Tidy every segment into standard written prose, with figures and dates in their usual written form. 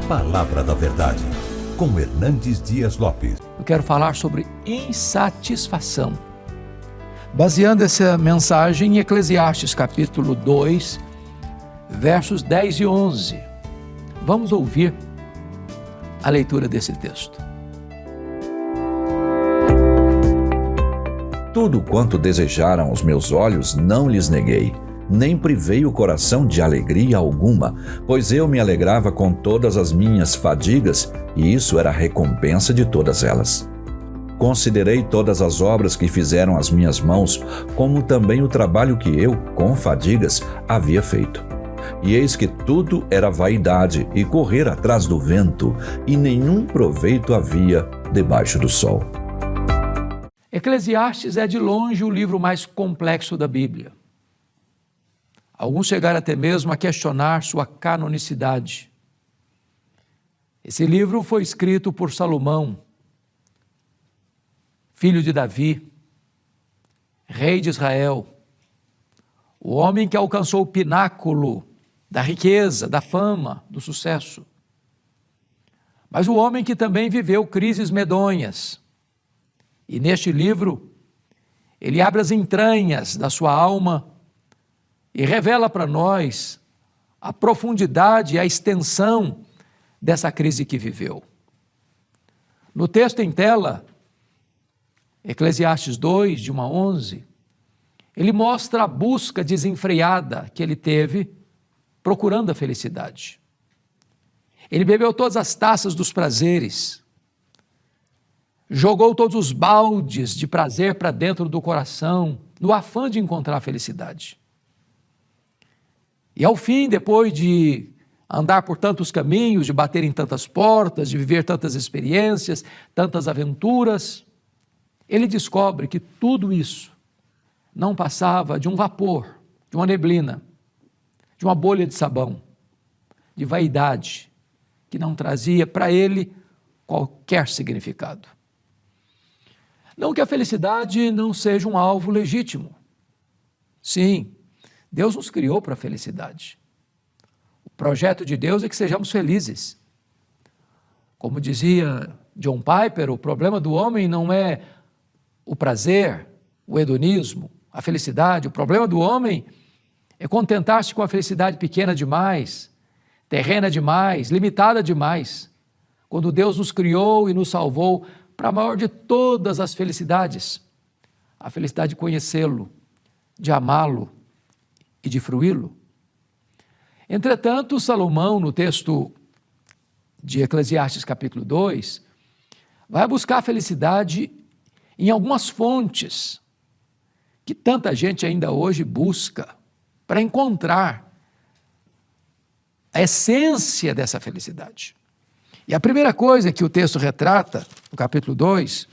Palavra da Verdade, com Hernandes Dias Lopes. Eu quero falar sobre insatisfação. Baseando essa mensagem em Eclesiastes capítulo 2, versos 10 e 11. Vamos ouvir a leitura desse texto. Tudo quanto desejaram os meus olhos não lhes neguei, nem privei o coração de alegria alguma, pois eu me alegrava com todas as minhas fadigas, e isso era a recompensa de todas elas. Considerei todas as obras que fizeram as minhas mãos, como também o trabalho que eu, com fadigas, havia feito. E eis que tudo era vaidade e correr atrás do vento, e nenhum proveito havia debaixo do sol. Eclesiastes é de longe o livro mais complexo da Bíblia. Alguns chegaram até mesmo a questionar sua canonicidade. Esse livro foi escrito por Salomão, filho de Davi, rei de Israel, o homem que alcançou o pináculo da riqueza, da fama, do sucesso. Mas o homem que também viveu crises medonhas. E neste livro, ele abre as entranhas da sua alma e revela para nós a profundidade e a extensão dessa crise que viveu. No texto em tela, Eclesiastes 2, de 1 a 11, ele mostra a busca desenfreada que ele teve procurando a felicidade. Ele bebeu todas as taças dos prazeres, jogou todos os baldes de prazer para dentro do coração, no afã de encontrar a felicidade. E ao fim, depois de andar por tantos caminhos, de bater em tantas portas, de viver tantas experiências, tantas aventuras, ele descobre que tudo isso não passava de um vapor, de uma neblina, de uma bolha de sabão, de vaidade, que não trazia para ele qualquer significado. Não que a felicidade não seja um alvo legítimo. Sim, Deus nos criou para a felicidade. O projeto de Deus é que sejamos felizes. Como dizia John Piper, o problema do homem não é o prazer, o hedonismo, a felicidade. O problema do homem é contentar-se com a felicidade pequena demais, terrena demais, limitada demais. Quando Deus nos criou e nos salvou para a maior de todas as felicidades, a felicidade de conhecê-lo, de amá-lo e de fruí-lo. Entretanto, Salomão, no texto de Eclesiastes capítulo 2, vai buscar a felicidade em algumas fontes que tanta gente ainda hoje busca para encontrar a essência dessa felicidade. E a primeira coisa que o texto retrata, no capítulo 2,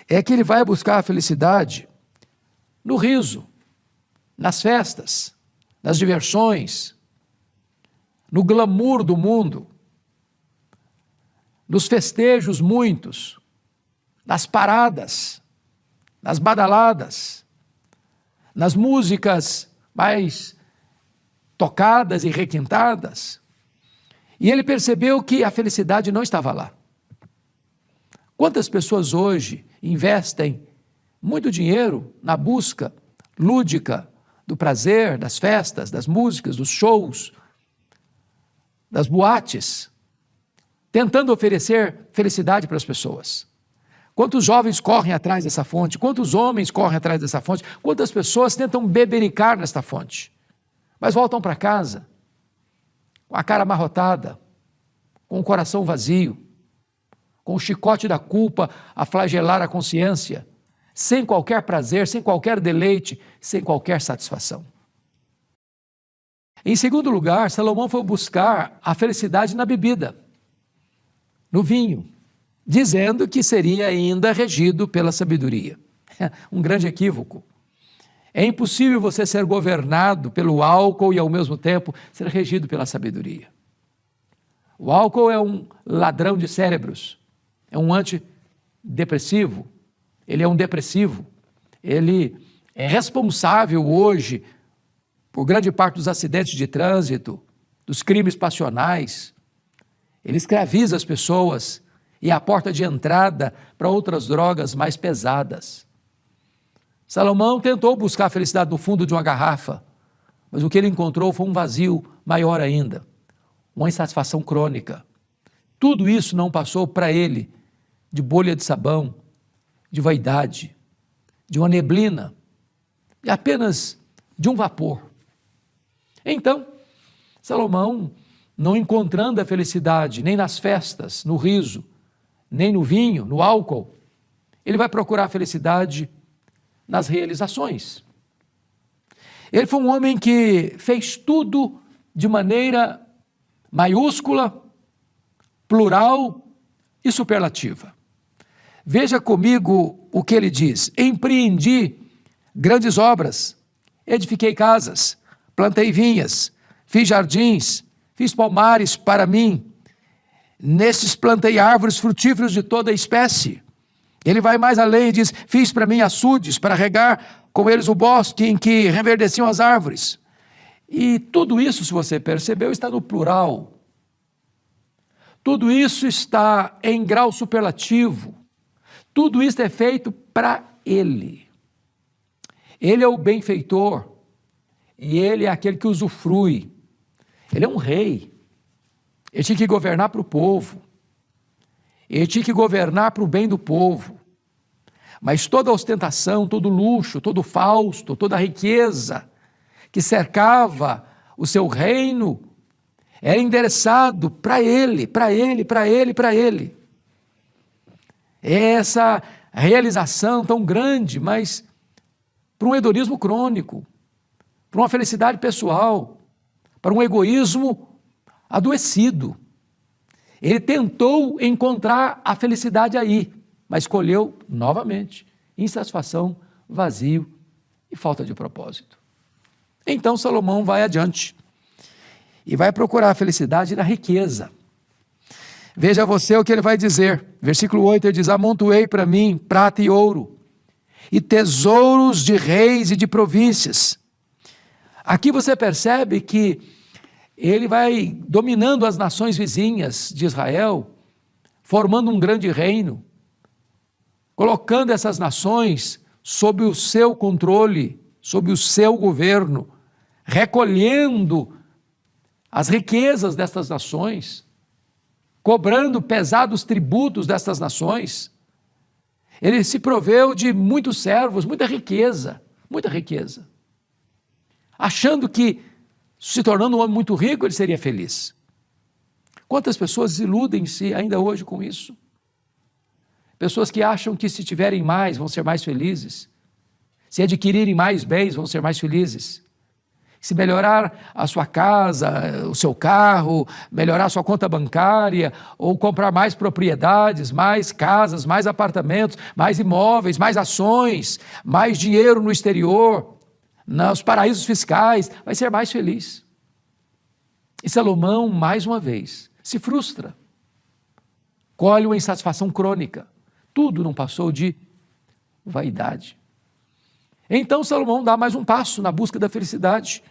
é que ele vai buscar a felicidade no riso, nas festas, nas diversões, no glamour do mundo, nos festejos muitos, nas paradas, nas badaladas, nas músicas mais tocadas e requintadas. E ele percebeu que a felicidade não estava lá. Quantas pessoas hoje investem muito dinheiro na busca lúdica do prazer, das festas, das músicas, dos shows, das boates, tentando oferecer felicidade para as pessoas? Quantos jovens correm atrás dessa fonte? Quantos homens correm atrás dessa fonte? Quantas pessoas tentam bebericar nesta fonte? Mas voltam para casa com a cara amarrotada, com o coração vazio, com o chicote da culpa a flagelar a consciência, sem qualquer prazer, sem qualquer deleite, sem qualquer satisfação. Em segundo lugar, Salomão foi buscar a felicidade na bebida, no vinho, dizendo que seria ainda regido pela sabedoria. Um grande equívoco. É impossível você ser governado pelo álcool e, ao mesmo tempo, ser regido pela sabedoria. O álcool é um ladrão de cérebros, é um antidepressivo, ele é um depressivo, ele é responsável hoje por grande parte dos acidentes de trânsito, dos crimes passionais. Ele escraviza as pessoas e é a porta de entrada para outras drogas mais pesadas. Salomão tentou buscar a felicidade no fundo de uma garrafa, mas o que ele encontrou foi um vazio maior ainda, uma insatisfação crônica. Tudo isso não passou para ele de bolha de sabão, de vaidade, de uma neblina, e apenas de um vapor. Então, Salomão, não encontrando a felicidade nem nas festas, no riso, nem no vinho, no álcool, ele vai procurar a felicidade nas realizações. Ele foi um homem que fez tudo de maneira maiúscula, plural e superlativa. Veja comigo o que ele diz: empreendi grandes obras, edifiquei casas, plantei vinhas, fiz jardins, fiz palmares para mim, nesses plantei árvores frutíferas de toda espécie. Ele vai mais além e diz: fiz para mim açudes, para regar com eles o bosque em que reverdeciam as árvores. E tudo isso, se você percebeu, está no plural. Tudo isso está em grau superlativo. Tudo isso é feito para ele. Ele é o benfeitor e ele é aquele que usufrui. Ele é um rei. Ele tinha que governar para o povo. Ele tinha que governar para o bem do povo. Mas toda a ostentação, todo o luxo, todo o fausto, toda a riqueza que cercava o seu reino era endereçado para ele, para ele, para ele, para ele. Essa realização tão grande, mas para um hedonismo crônico, para uma felicidade pessoal, para um egoísmo adoecido. Ele tentou encontrar a felicidade aí, mas escolheu novamente insatisfação, vazio e falta de propósito. Então Salomão vai adiante e vai procurar a felicidade na riqueza. Veja você o que ele vai dizer. Versículo 8, ele diz: amontoei para mim prata e ouro, e tesouros de reis e de províncias. Aqui você percebe que ele vai dominando as nações vizinhas de Israel, formando um grande reino, colocando essas nações sob o seu controle, sob o seu governo, recolhendo as riquezas destas nações, cobrando pesados tributos destas nações. Ele se proveu de muitos servos, muita riqueza, achando que, se tornando um homem muito rico, ele seria feliz. Quantas pessoas iludem-se ainda hoje com isso? Pessoas que acham que se tiverem mais, vão ser mais felizes. Se adquirirem mais bens, vão ser mais felizes. Se melhorar a sua casa, o seu carro, melhorar a sua conta bancária, ou comprar mais propriedades, mais casas, mais apartamentos, mais imóveis, mais ações, mais dinheiro no exterior, nos paraísos fiscais, vai ser mais feliz. E Salomão, mais uma vez, se frustra. Colhe uma insatisfação crônica. Tudo não passou de vaidade. Então Salomão dá mais um passo na busca da felicidade.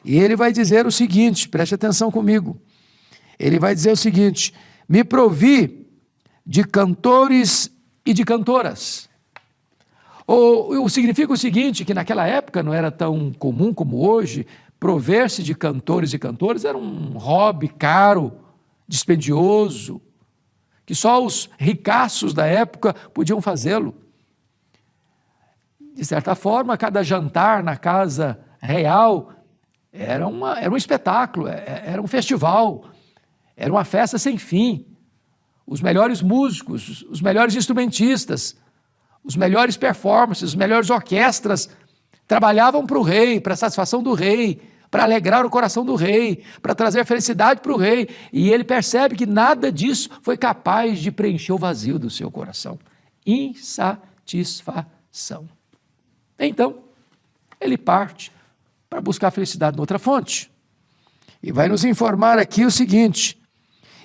E ele vai dizer o seguinte, preste atenção comigo. Ele vai dizer o seguinte: me provi de cantores e de cantoras. Ou significa o seguinte, que naquela época não era tão comum como hoje, prover-se de cantores e cantoras era um hobby caro, dispendioso, que só os ricaços da época podiam fazê-lo. De certa forma, cada jantar na casa real era um espetáculo, era um festival, era uma festa sem fim. Os melhores músicos, os melhores instrumentistas, os melhores performances, as melhores orquestras trabalhavam para o rei, para a satisfação do rei, para alegrar o coração do rei, para trazer felicidade para o rei. E ele percebe que nada disso foi capaz de preencher o vazio do seu coração. Insatisfação. Então, ele parte para buscar a felicidade noutra fonte. E vai nos informar aqui o seguinte: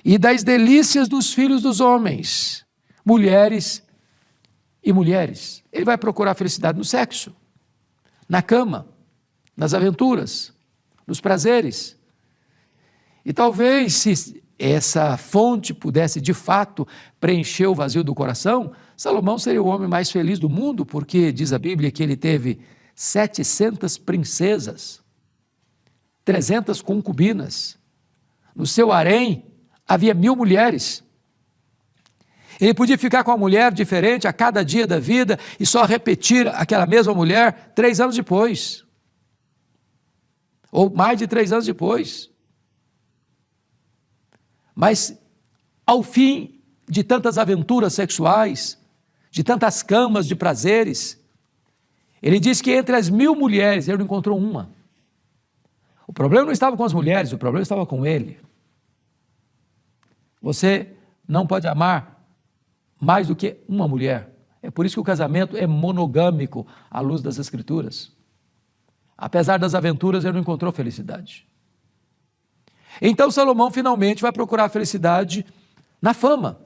e das delícias dos filhos dos homens, mulheres e mulheres. Ele vai procurar a felicidade no sexo, na cama, nas aventuras, nos prazeres. E talvez, se essa fonte pudesse de fato preencher o vazio do coração, Salomão seria o homem mais feliz do mundo, porque diz a Bíblia que ele teve 700 princesas, 300 concubinas. No seu harém havia 1000 mulheres. Ele podia ficar com uma mulher diferente a cada dia da vida e só repetir aquela mesma mulher 3 anos depois. Ou mais de 3 anos depois. Mas, ao fim de tantas aventuras sexuais, de tantas camas de prazeres, ele diz que entre as 1000 mulheres ele não encontrou uma. O problema não estava com as mulheres, o problema estava com ele. Você não pode amar mais do que uma mulher. É por isso que o casamento é monogâmico à luz das Escrituras. Apesar das aventuras, ele não encontrou felicidade. Então Salomão finalmente vai procurar a felicidade na fama.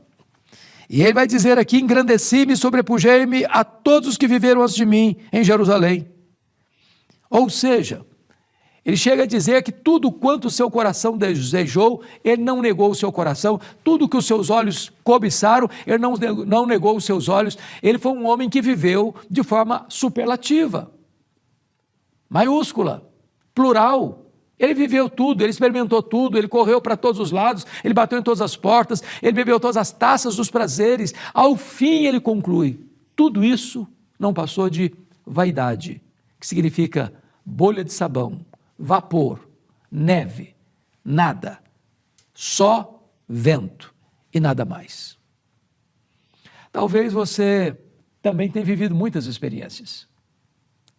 E ele vai dizer aqui: engrandeci-me e sobrepujei-me a todos os que viveram antes de mim em Jerusalém. Ou seja, ele chega a dizer que tudo quanto o seu coração desejou, ele não negou o seu coração. Tudo que os seus olhos cobiçaram, ele não negou os seus olhos. Ele foi um homem que viveu de forma superlativa, maiúscula, plural. Ele viveu tudo, ele experimentou tudo, ele correu para todos os lados, ele bateu em todas as portas, ele bebeu todas as taças dos prazeres. Ao fim ele conclui: tudo isso não passou de vaidade, que significa bolha de sabão, vapor, neve, nada, só vento e nada mais. Talvez você também tenha vivido muitas experiências,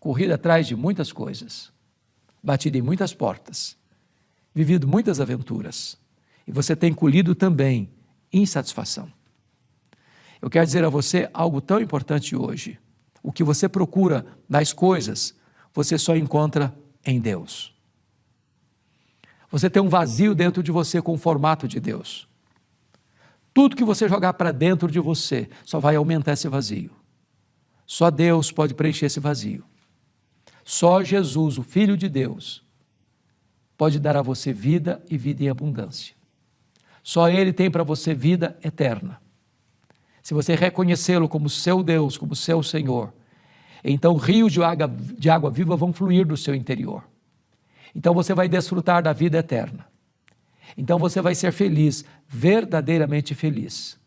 corrido atrás de muitas coisas, batido em muitas portas, vivido muitas aventuras, e você tem colhido também insatisfação. Eu quero dizer a você algo tão importante hoje: o que você procura nas coisas, você só encontra em Deus. Você tem um vazio dentro de você com o formato de Deus. Tudo que você jogar para dentro de você só vai aumentar esse vazio. Só Deus pode preencher esse vazio. Só Jesus, o Filho de Deus, pode dar a você vida e vida em abundância. Só Ele tem para você vida eterna. Se você reconhecê-lo como seu Deus, como seu Senhor, então rios de água viva vão fluir do seu interior. Então você vai desfrutar da vida eterna. Então você vai ser feliz, verdadeiramente feliz.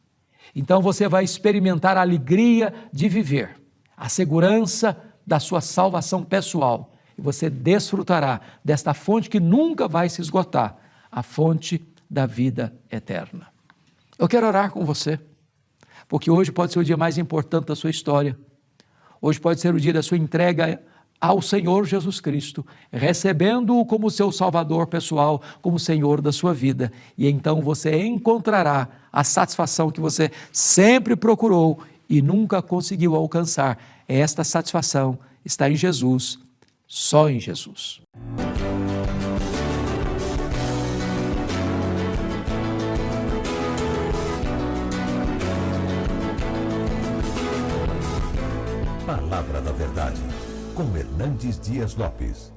Então você vai experimentar a alegria de viver, a segurança da sua salvação pessoal. E você desfrutará desta fonte que nunca vai se esgotar, a fonte da vida eterna. Eu quero orar com você, porque hoje pode ser o dia mais importante da sua história. Hoje pode ser o dia da sua entrega ao Senhor Jesus Cristo, recebendo-o como seu Salvador pessoal, como Senhor da sua vida. E então você encontrará a satisfação que você sempre procurou e nunca conseguiu alcançar. Esta satisfação está em Jesus, só em Jesus. Palavra da Verdade, com Hernandes Dias Lopes.